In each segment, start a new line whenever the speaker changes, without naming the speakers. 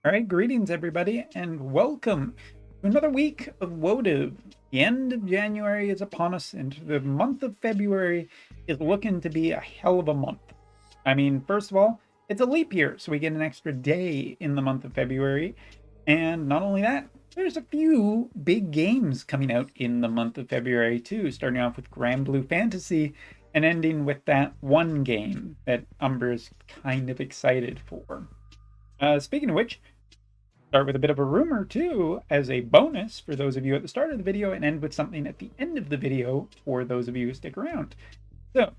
All right, greetings everybody, and welcome to another week of Wotv. The end of January is upon us, and the month of February is looking to be a hell of a month. I mean, first of all, it's a leap year, so we get an extra day in the month of February. And not only that, there's a few big games coming out in the month of February too, starting off with Grand Blue Fantasy and ending with that one game that Umber's kind of excited for. Speaking of which, start with a bit of a rumor too, as a bonus for those of you at the start of the video, and end with something at the end of the video for those of you who stick around. So,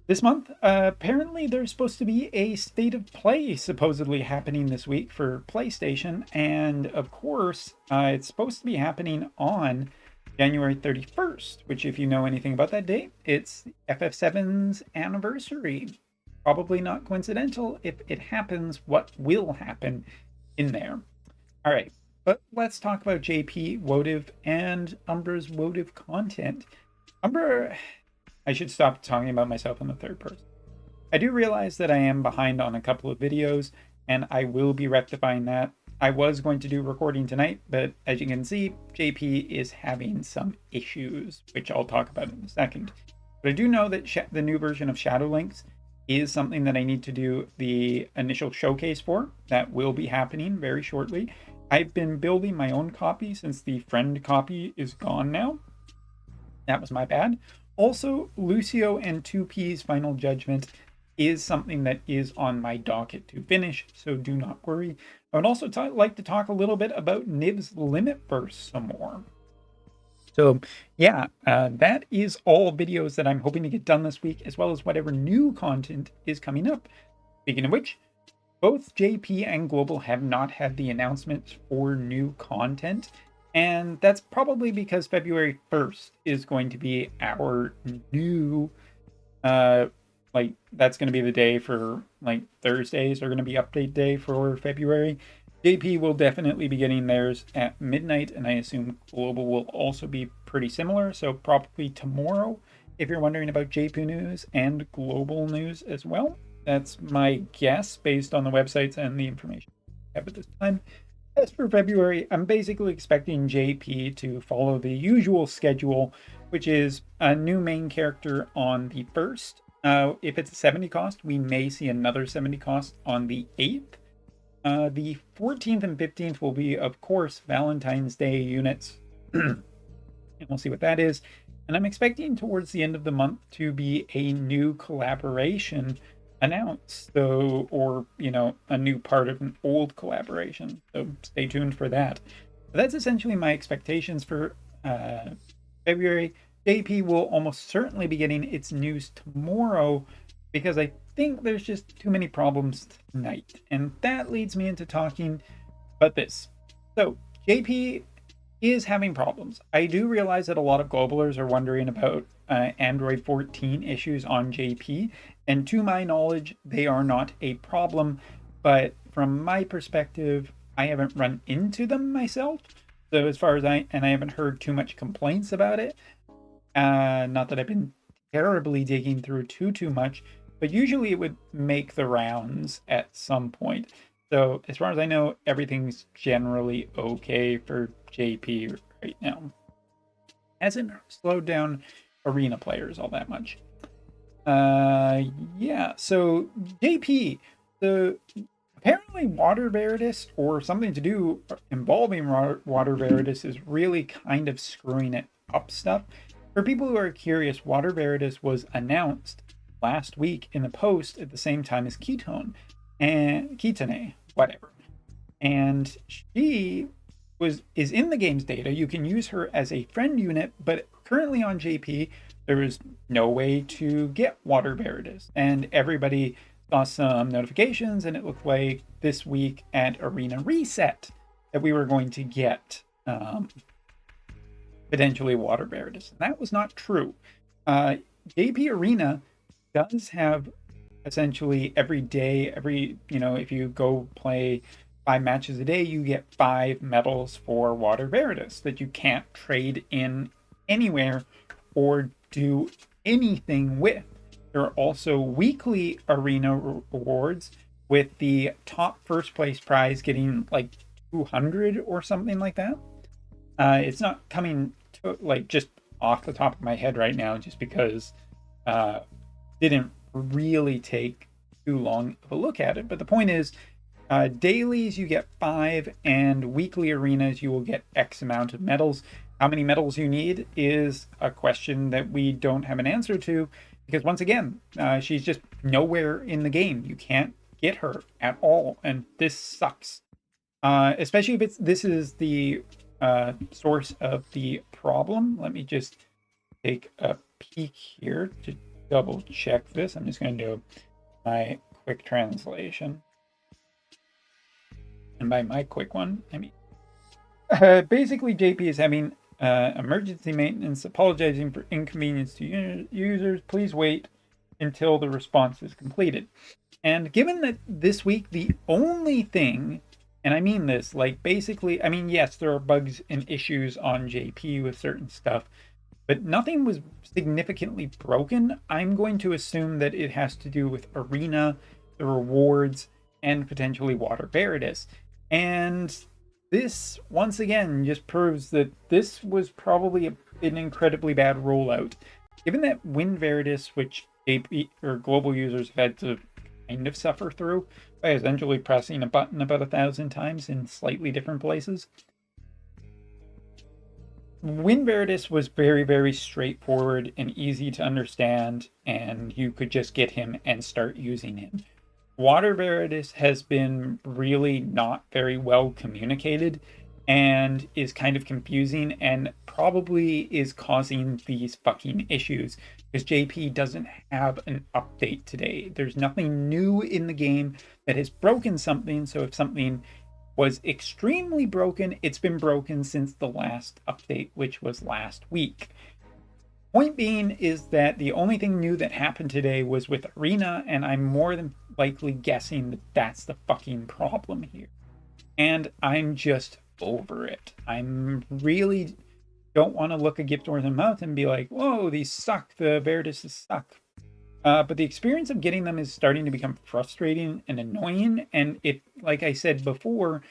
this month, apparently there's supposed to be a state of play supposedly happening this week for PlayStation, and of course, it's supposed to be happening on January 31st, which, if you know anything about that date, it's FF7's anniversary. Probably not coincidental. If it happens, what will happen in there? All right, but let's talk about JP, Wotv, and Umber's Wotv content. Umber, I should stop talking about myself in the third person. I do realize that I am behind on a couple of videos, and I will be rectifying that. I was going to do recording tonight, but as you can see, JP is having some issues, which I'll talk about in a second. But I do know that the new version of Shadowlinks is something that I need to do the initial showcase for. That will be happening very shortly. I've been building my own copy since the friend copy is gone now. That was my bad. Also, Lucio and 2P's Final Judgment is something that is on my docket to finish, so do not worry. I would also like to talk a little bit about Niv's Limit Burst some more. So yeah, that is all videos that I'm hoping to get done this week, as well as whatever new content is coming up. Speaking of which, both JP and Global have not had the announcements for new content, and that's probably because February 1st is going to be our new, that's going to be the day for, Thursdays are going to be update day for February. JP will definitely be getting theirs at midnight, and I assume Global will also be pretty similar, so probably tomorrow, if you're wondering about JP news and Global news as well. That's my guess based on the websites and the information I have at this time. As for February, I'm basically expecting JP to follow the usual schedule, which is a new main character on the 1st. If it's a 70 cost, we may see another 70 cost on the 8th. The 14th and 15th will be, of course, Valentine's Day units. And we'll see what that is. And I'm expecting towards the end of the month to be a new collaboration announced. So, or, a new part of an old collaboration. So stay tuned for that. But that's essentially my expectations for February. JP will almost certainly be getting its news tomorrow, because I think there's just too many problems tonight. And that leads me into talking about this. So, JP is having problems. I do realize that a lot of globalers are wondering about Android 14 issues on JP, and to my knowledge, they are not a problem. But from my perspective, I haven't run into them myself. So as far as I haven't heard too much complaints about it. Not that I've been terribly digging through too much, but usually it would make the rounds at some point. So as far as I know, everything's generally okay for JP right now. Hasn't slowed down arena players all that much. Yeah, so JP, apparently Water Veritas, or something to do involving Water Veritas, is really kind of screwing it up stuff. For people who are curious, Water Veritas was announced last week in the post at the same time as Ketone and Ketone, whatever. And she is in the game's data. You can use her as a friend unit, but currently on JP, there is no way to get Water Veritas. And everybody saw some notifications, and it looked like this week at Arena Reset that we were going to get potentially Water Veritas. And that was not true. JP Arena does have essentially every day, if you go play 5 matches a day, you get 5 medals for Water Veritas that you can't trade in anywhere or do anything with. There are also weekly arena rewards with the top first place prize getting like 200 or something like that. It's not coming to like just off the top of my head right now, just because didn't really take too long of a look at it. But the point is, dailies you get 5, and weekly arenas you will get X amount of medals. How many medals you need is a question that we don't have an answer to, because once again, she's just nowhere in the game. You can't get her at all, and this sucks. Especially if this is the source of the problem. Let me just take a peek here to double check this. I'm just going to do my quick translation. And by my quick one, I mean basically JP is having emergency maintenance, apologizing for inconvenience to users. Please wait until the response is completed. And given that this week the only thing, and I mean this, like basically, I mean, yes, there are bugs and issues on JP with certain stuff, but nothing was significantly broken. I'm going to assume that it has to do with Arena, the rewards, and potentially Water Veritas. And this, once again, just proves that this was probably an incredibly bad rollout. Given that Win Veritas, which JP or global users have had to kind of suffer through by essentially pressing a button about 1,000 times in slightly different places, Win Veritas was very, very straightforward and easy to understand, and you could just get him and start using him. Water Veritas has been really not very well communicated and is kind of confusing, and probably is causing these fucking issues because JP doesn't have an update today. There's nothing new in the game that has broken something, so if something was extremely broken, it's been broken since the last update, which was last week. Point being is that the only thing new that happened today was with Arena, and I'm more than likely guessing that that's the fucking problem here. And I'm just over it. I'm really don't want to look a gift horse in the mouth and be like, whoa, these suck, the Veritas suck. But the experience of getting them is starting to become frustrating and annoying. And if, like I said before,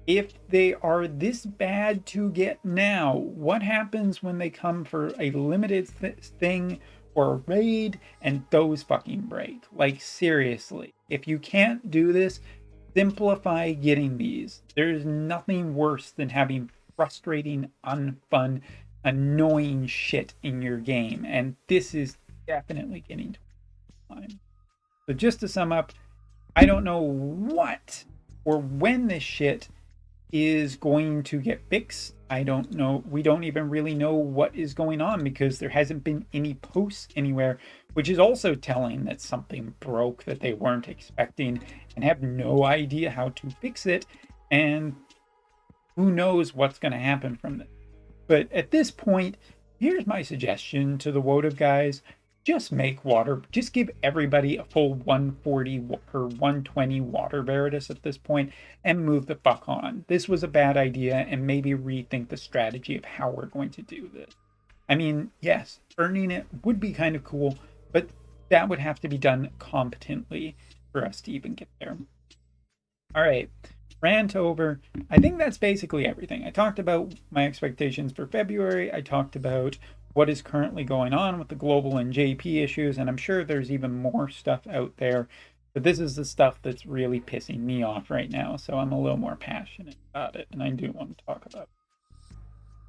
if they are this bad to get now, what happens when they come for a limited thing or a raid and those fucking break? Like, seriously, if you can't do this, simplify getting these. There's nothing worse than having frustrating, unfun, annoying shit in your game. And this is definitely getting to time. So just to sum up, I don't know what or when this shit is going to get fixed. I don't know. We don't even really know what is going on because there hasn't been any posts anywhere, which is also telling that something broke that they weren't expecting and have no idea how to fix it. And who knows what's going to happen from this. But at this point, here's my suggestion to the Wotv guys. Just make water, just give everybody a full 140 or 120 Water Veritas at this point and move the fuck on. This was a bad idea, and maybe rethink the strategy of how we're going to do this. I mean, yes, earning it would be kind of cool, but that would have to be done competently for us to even get there. All right, rant over. I think that's basically everything. I talked about my expectations for February. I talked about what is currently going on with the global and JP issues, and I'm sure there's even more stuff out there, but this is the stuff that's really pissing me off right now, so I'm a little more passionate about it, and I do want to talk about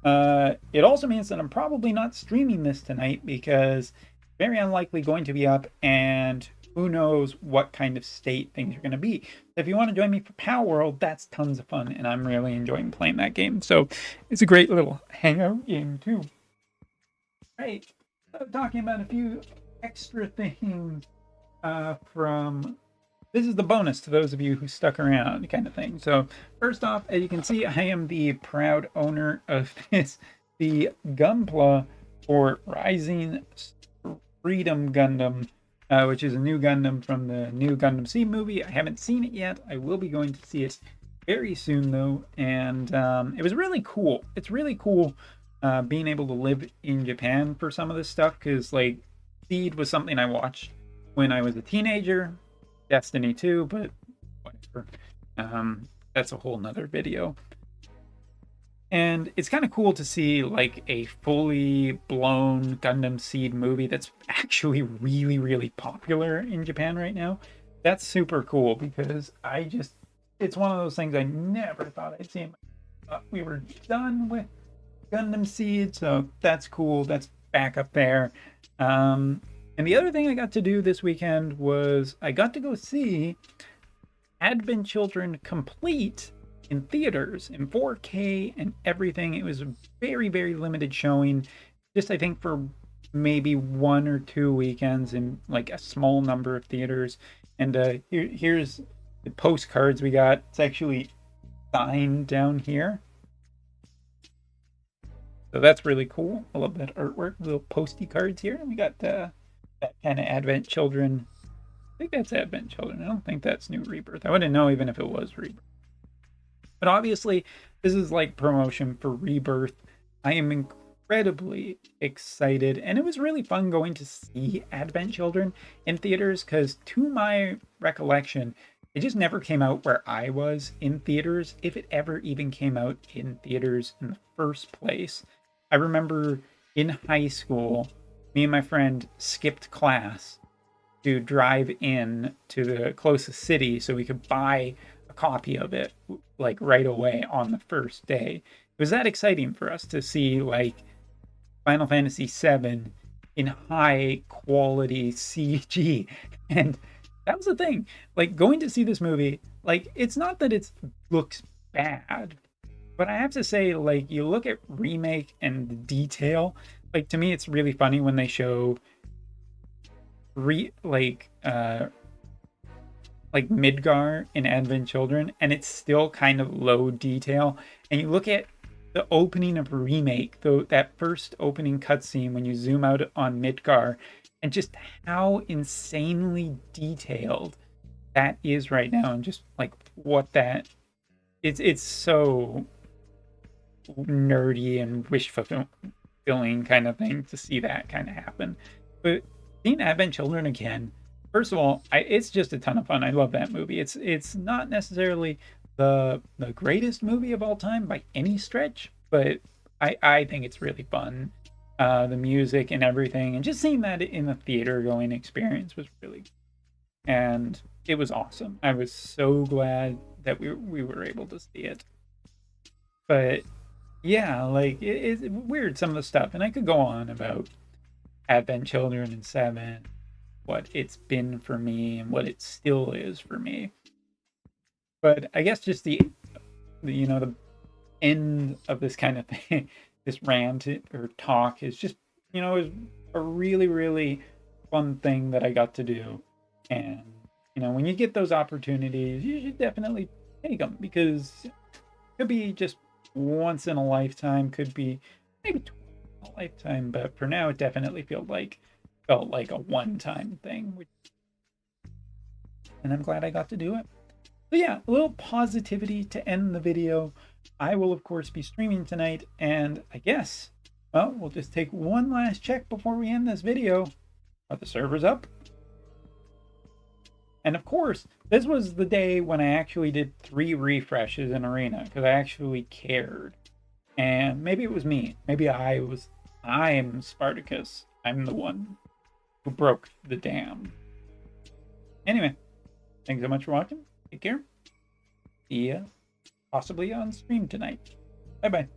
it. It also means that I'm probably not streaming this tonight because it's very unlikely going to be up, and who knows what kind of state things are going to be. If you want to join me for Palworld, that's tons of fun, and I'm really enjoying playing that game, so it's a great little hangout game too. Right, talking about a few extra things from, this is the bonus to those of you who stuck around kind of thing. So first off, as you can see, I am the proud owner of the Gunpla for Rising Freedom Gundam, which is a new Gundam from the new Gundam Seed movie. I haven't seen it yet. I will be going to see it very soon though, and it was really cool. It's really cool being able to live in Japan for some of this stuff, because like Seed was something I watched when I was a teenager, Destiny 2, but whatever. That's a whole nother video. And it's kind of cool to see like a fully blown Gundam Seed movie that's actually really, really popular in Japan right now. That's super cool because it's one of those things I never thought I'd see. We were done with Gundam Seed, so that's cool. That's back up there. And the other thing I got to do this weekend was I got to go see Advent Children complete in theaters in 4K and everything. It was a very, very limited showing. Just I think for maybe 1 or 2 weekends in like a small number of theaters. And here's the postcards we got. It's actually signed down here. So that's really cool. I love that artwork. Little posty cards here. We got that kind of Advent Children. I think that's Advent Children. I don't think that's New Rebirth. I wouldn't know even if it was Rebirth. But obviously, this is like promotion for Rebirth. I am incredibly excited, and it was really fun going to see Advent Children in theaters because, to my recollection, it just never came out where I was in theaters, if it ever even came out in theaters in the first place. I remember in high school, me and my friend skipped class to drive in to the closest city so we could buy a copy of it like right away on the first day. It was that exciting for us to see like Final Fantasy VII in high quality CG. And that was the thing. Like going to see this movie, like it's not that it looks bad, but I have to say, like you look at remake and the detail, like to me it's really funny when they show Midgar in Advent Children, and it's still kind of low detail. And you look at the opening of Remake, though, that first opening cutscene when you zoom out on Midgar, and just how insanely detailed that is right now, and just like what that it's so nerdy and wish fulfilling kind of thing to see that kind of happen. But seeing Advent Children again, first of all, it's just a ton of fun. I love that movie. It's not necessarily the greatest movie of all time by any stretch, but I think it's really fun. The music and everything, and just seeing that in the theater going experience was really good. And it was awesome. I was so glad that we were able to see it. But yeah, like it's weird some of the stuff, and I could go on about Advent Children and Seven, what it's been for me and what it still is for me. But I guess just the end of this kind of thing, this rant or talk is just is a really, really fun thing that I got to do. And when you get those opportunities, you should definitely take them, because it could be just once in a lifetime, could be maybe twice in a lifetime, but for now it definitely felt like a one-time thing, and I'm glad I got to do it. So yeah, a little positivity to end the video. I will of course be streaming tonight, and I guess, well, we'll just take one last check before we end this video. Are the servers up? And of course, this was the day when I actually did 3 refreshes in Arena, because I actually cared. And maybe it was me. Maybe I'm Spartacus. I'm the one who broke the dam. Anyway, thanks so much for watching. Take care. See ya possibly on stream tonight. Bye-bye.